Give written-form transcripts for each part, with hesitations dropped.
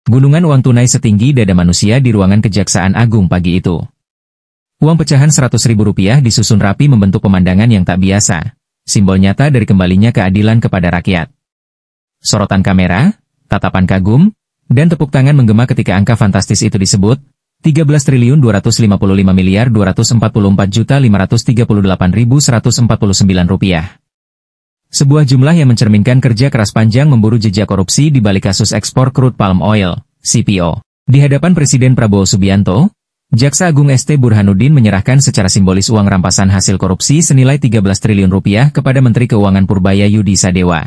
Gunungan uang tunai setinggi dada manusia di ruangan Kejaksaan Agung pagi itu. Uang pecahan Rp100.000 disusun rapi membentuk pemandangan yang tak biasa, simbol nyata dari kembalinya keadilan kepada rakyat. Sorotan kamera, tatapan kagum, dan tepuk tangan menggema ketika angka fantastis itu disebut, Rp13.255.244.538.149. Sebuah jumlah yang mencerminkan kerja keras panjang memburu jejak korupsi di balik kasus ekspor crude palm oil, CPO. Di hadapan Presiden Prabowo Subianto, Jaksa Agung ST Burhanuddin menyerahkan secara simbolis uang rampasan hasil korupsi senilai Rp13 triliun kepada Menteri Keuangan Purbaya Yudi Sadewa.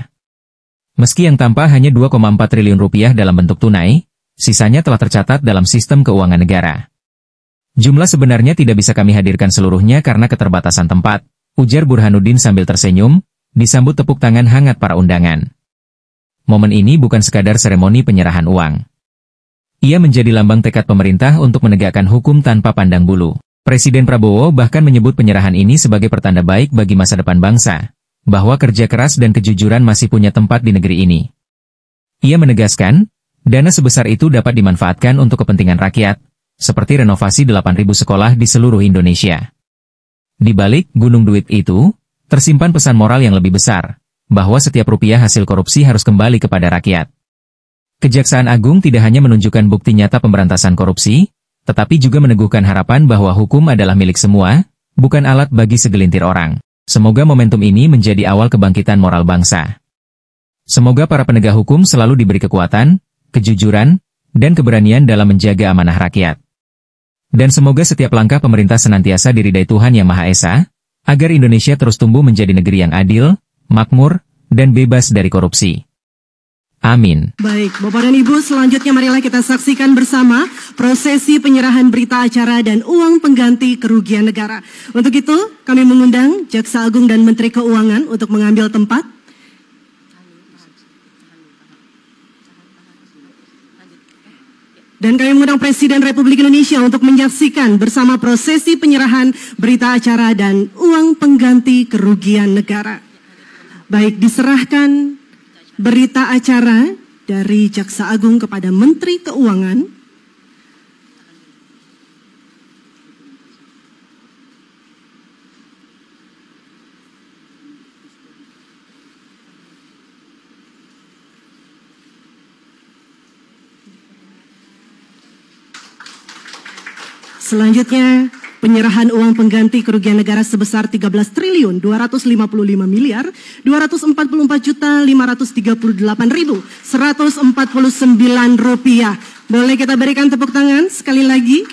Meski yang tampak hanya Rp2,4 triliun dalam bentuk tunai, sisanya telah tercatat dalam sistem keuangan negara. Jumlah sebenarnya tidak bisa kami hadirkan seluruhnya karena keterbatasan tempat, ujar Burhanuddin sambil tersenyum, disambut tepuk tangan hangat para undangan. Momen ini bukan sekadar seremoni penyerahan uang. Ia menjadi lambang tekad pemerintah untuk menegakkan hukum tanpa pandang bulu. Presiden Prabowo bahkan menyebut penyerahan ini sebagai pertanda baik bagi masa depan bangsa, bahwa kerja keras dan kejujuran masih punya tempat di negeri ini. Ia menegaskan, dana sebesar itu dapat dimanfaatkan untuk kepentingan rakyat, seperti renovasi 8.000 sekolah di seluruh Indonesia. Di balik gunung duit itu, tersimpan pesan moral yang lebih besar, bahwa setiap rupiah hasil korupsi harus kembali kepada rakyat. Kejaksaan Agung tidak hanya menunjukkan bukti nyata pemberantasan korupsi, tetapi juga meneguhkan harapan bahwa hukum adalah milik semua, bukan alat bagi segelintir orang. Semoga momentum ini menjadi awal kebangkitan moral bangsa. Semoga para penegak hukum selalu diberi kekuatan, kejujuran, dan keberanian dalam menjaga amanah rakyat. Dan semoga setiap langkah pemerintah senantiasa diridai Tuhan Yang Maha Esa, agar Indonesia terus tumbuh menjadi negeri yang adil, makmur, dan bebas dari korupsi. Amin. Baik, Bapak dan Ibu, selanjutnya marilah kita saksikan bersama prosesi penyerahan berita acara dan uang pengganti kerugian negara. Untuk itu, kami mengundang Jaksa Agung dan Menteri Keuangan untuk mengambil tempat. Dan kami mengundang Presiden Republik Indonesia untuk menyaksikan bersama prosesi penyerahan berita acara dan uang pengganti kerugian negara. Baik, diserahkan berita acara dari Jaksa Agung kepada Menteri Keuangan. Selanjutnya, penyerahan uang pengganti kerugian negara sebesar Rp13.254.244.538.149. Boleh kita berikan tepuk tangan sekali lagi.